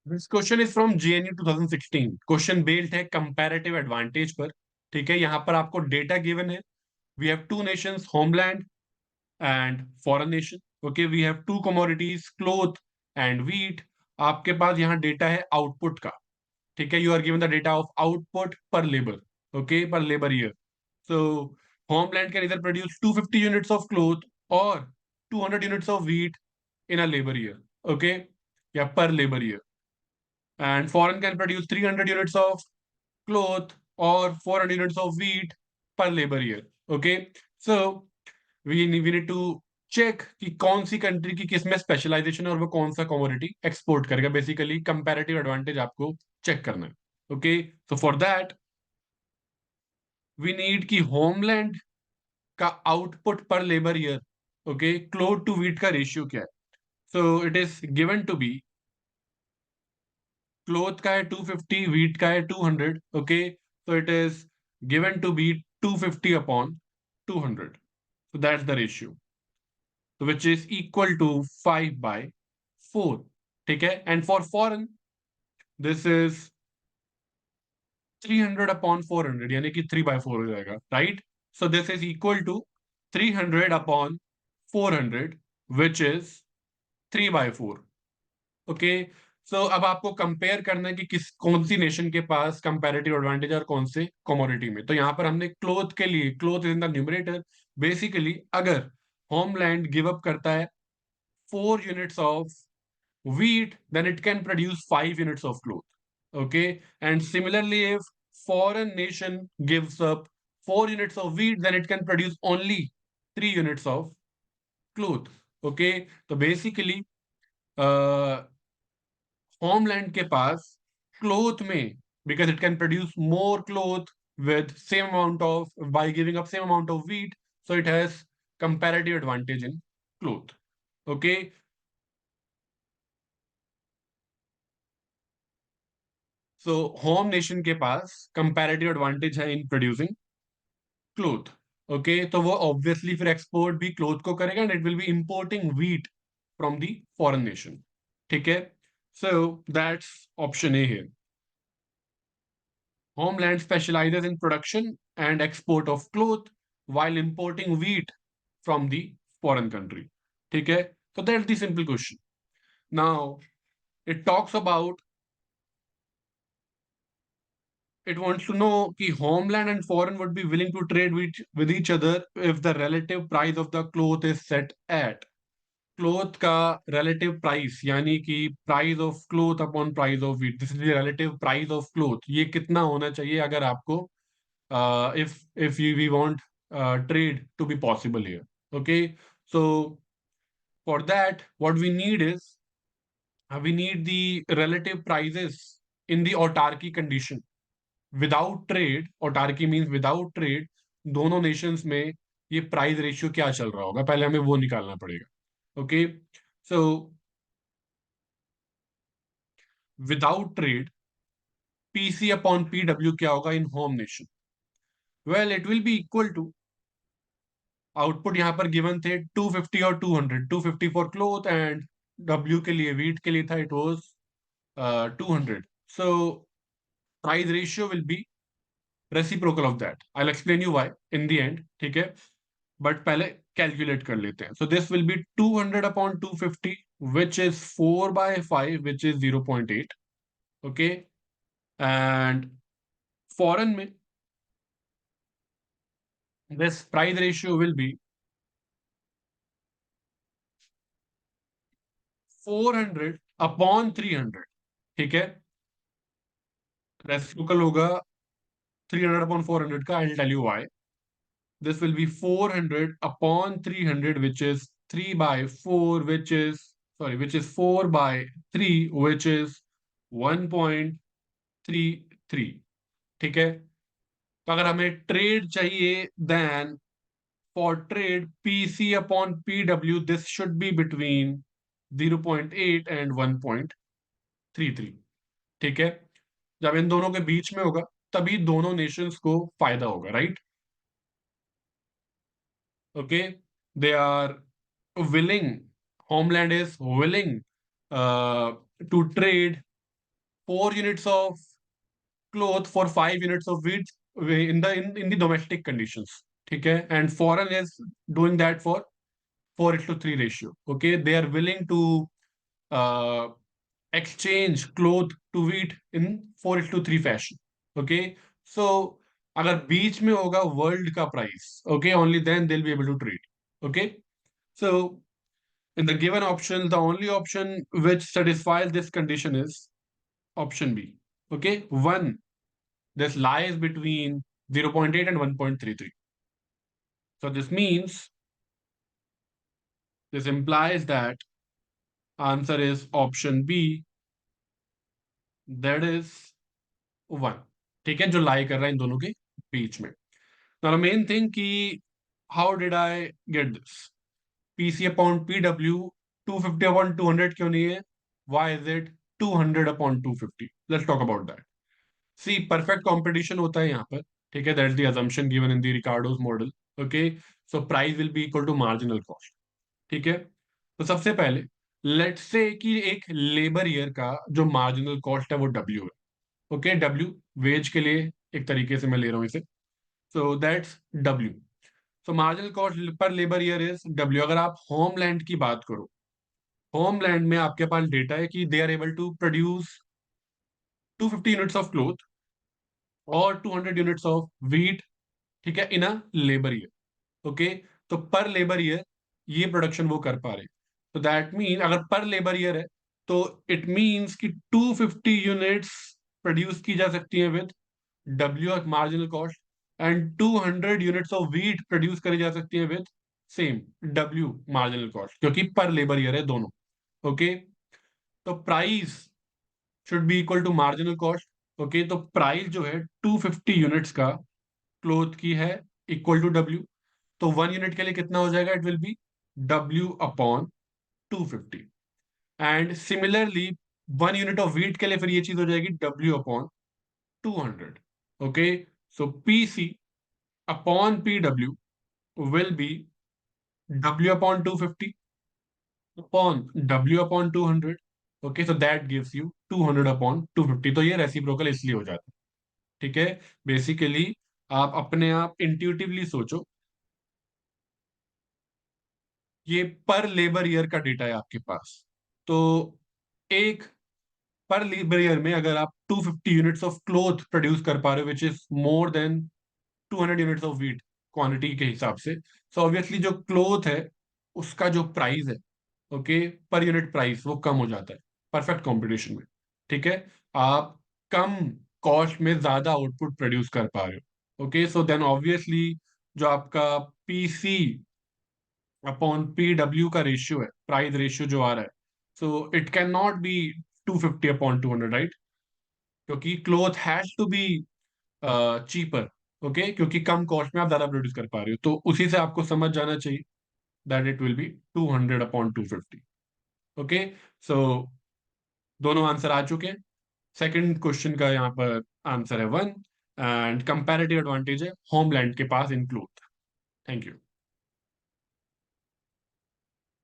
This question is from JNU 2016। Question based है comparative advantage पर। ठीक है, यहाँ पर आपको डेटा गिवन है। We have two nations, homeland and foreign nation. Okay, we have two commodities, cloth and wheat. आपके पास यहाँ डेटा है आउटपुट का। ठीक है, you are given the data of output per labour. Okay, per labour year. So homeland can इधर produce 250 units of cloth और 200 units of wheat in a labor year. Okay, या per labor year. And foreign can produce 300 units of cloth or 400 units of wheat per labor year. Okay, so we need to check कि कौन सी country की किस में specialisation है और वो कौन सा कमोडिटी एक्सपोर्ट करेगा। बेसिकली कंपैरेटिव एडवांटेज आपको चेक करना है। Okay, so for that we need कि होमलैंड का output per labour year, okay, cloth to wheat का रेशियो क्या है। So it is given to be, cloth का है 250, व्हीट का है 200। Okay, so it is given to be 250 upon 200, so that's the ratio, so which is equal to 5 by 4। ठीक है, and for foreign this is 300 upon 400, यानी कि 3 by 4 हो जाएगा, right? So this is equal to 300 upon 400, which is 3 by 4। Okay, सो अब आपको compare करना है कि किस कौन सी नेशन के पास कंपैरेटिव एडवांटेज और कौन से कमोडिटी में। तो यहाँ पर हमने क्लोथ के लिए, cloth is in the numerator. Basically अगर होमलैंड गिव अप करता है 4 units of wheat, then it can produce 5 units of cloth. Okay, and similarly, if foreign nation gives up 4 units of wheat, then it can produce only 3 units of cloth. Okay, तो basically homeland के पास cloth में, because it can produce more cloth with same amount of, by giving up same amount of wheat, so it has comparative advantage in cloth. Okay, so home nation के पास comparative advantage है in producing cloth. Okay, तो वो obviously फिर export भी cloth को करेगा and it will be importing wheat from the foreign nation. ठीक है, so that's option A here. Homeland specializes in production and export of cloth while importing wheat from the foreign country. Okay, so that's the simple question. Now it talks about, it wants to know कि homeland and foreign would be willing to trade with each other if the relative price of the cloth is set at। Cloth का relative price, यानी कि price of cloth upon price of wheat, this is the relative price of cloth, ये कितना होना चाहिए अगर आपको if we want trade to be possible here। Okay, so for that what we need is we need the relative prices in the autarky condition। Without trade, autarky means without trade, दोनों nations में ये price ratio क्या चल रहा होगा, पहले हमें वो निकालना पड़ेगा। Okay, so without trade PC upon PW क्या होगा in home nation. Well it will be equal to, output यहां पर गिवन थे 250 और 200, 250 फॉर क्लोथ एंड डब्ल्यू के लिए, वीट के लिए था, it was 200। So price ratio will be reciprocal of that. I will explain you why in the end. ठीक है, बट पहले कैलकुलेट कर लेते हैं। So this will be 200 upon 250, which is 4 by 5, which is 0.8। okay, and foreign में this price ratio will be 400 upon 300। ठीक है, reciprocal होगा 300 upon 400 का। I'll tell you why. This will be 400 upon 300, which is 3 by 4, which is, sorry, which is 4 by 3, which is 1.33। ठीक है, तो अगर हमें ट्रेड चाहिए, then for trade PC upon PW, this should be between 0.8 and 1.33। ठीक है, जब इन दोनों के बीच में होगा तभी दोनों नेशंस को फायदा होगा, right. Okay, they are willing, homeland is willing to trade 4 units of cloth for 5 units of wheat in the domestic conditions. ठीक है, and foreign is doing that for 4:3 ratio. Okay, they are willing to uh, exchange cloth to wheat in 4:3 fashion. Okay, so अगर बीच में होगा world का price, okay, only then they'll be able to trade. Okay, so in the given option, the only option which satisfies this condition is option B. Okay, one, this lies between 0.8 and 1.33. So this means, this implies that answer is option B, that is 1. ठीक है, जो लाई कर रहा है इन दोनों के बीच में. Now the main thing कि how did I get this? PC upon PW 250 upon 200 क्यों नहीं है? Why is it 200 upon 250? Let's talk about that. See, perfect competition होता है यहाँ पर. ठीक है, that's the assumption given in the Ricardo's model. Okay, so price will be equal to marginal cost. ठीक है, तो सबसे पहले लेट्स से कि एक लेबर ईयर का जो मार्जिनल कॉस्ट है वो W है. ओके, W वेज के लिए एक तरीके से मैं ले रहा हूं इसे. So that's W. So marginal cost per labour year is W. अगर आप होमलैंड की बात करो, होमलैंड में आपके पास डेटा है कि they are able to produce 250 units of cloth और 200 यूनिट्स ऑफ व्हीट. ठीक है, in a labour year. Okay, तो पर लेबर ईयर ये प्रोडक्शन वो कर पा रहे. तो दैट मीन अगर पर लेबर ईयर है तो इट मीन्स कि 250 यूनिट्स प्रोड्यूस की जा सकती है with W marginal cost, and 200 units of wheat produce करी जा सकती है with same W marginal cost, क्योंकि पर लेबर ईयर है दोनों. ओके, तो price should be equal to marginal cost. Okay, तो प्राइस जो है 250 यूनिट्स का क्लोथ की है इक्वल टू W. तो 1 यूनिट के लिए कितना हो जाएगा? It will B W upon 250. And similarly 1 unit of wheat के लिए फिर ये चीज हो जाएगी W upon 200. Okay, so PC upon PW will be W upon 250 upon W upon 200. Okay, so that gives you 200 upon 250. तो ये रेसिप्रोकल इसलिए हो जाता है. ठीक है, बेसिकली आप अपने आप इंट्यूटिवली सोचो, ये पर लेबर ईयर का डेटा है आपके पास. तो एक पर लेबर ईयर में अगर आप 250 यूनिट्स ऑफ क्लोथ प्रोड्यूस कर पा रहे हो which is more than 200 units of wheat quantity के हिसाब से, सो ऑब्वियसली जो क्लोथ है उसका जो प्राइस है, ओके, पर यूनिट प्राइस वो कम हो जाता है परफेक्ट कंपटीशन में. ठीक है, आप कम कॉस्ट में ज्यादा आउटपुट प्रोड्यूस कर पा रहे हो. ओके, सो देन ऑब्वियसली जो आपका PC अपॉन PW का रेशियो है, प्राइस रेशियो जो आ रहा है, so it can not be 250 upon 200, right? क्योंकि cloth has to be cheaper. Okay, क्योंकि कम कॉस्ट में आप ज्यादा प्रोड्यूस कर पा रहे हो, तो उसी से आपको समझ जाना चाहिए that it will be 200 upon 250. Okay, so दोनों आंसर आ चुके हैं. सेकंड क्वेश्चन का यहाँ पर आंसर है 1, एंड कंपैरेटिव एडवांटेज है होमलैंड के पास इन क्लोथ. Thank you.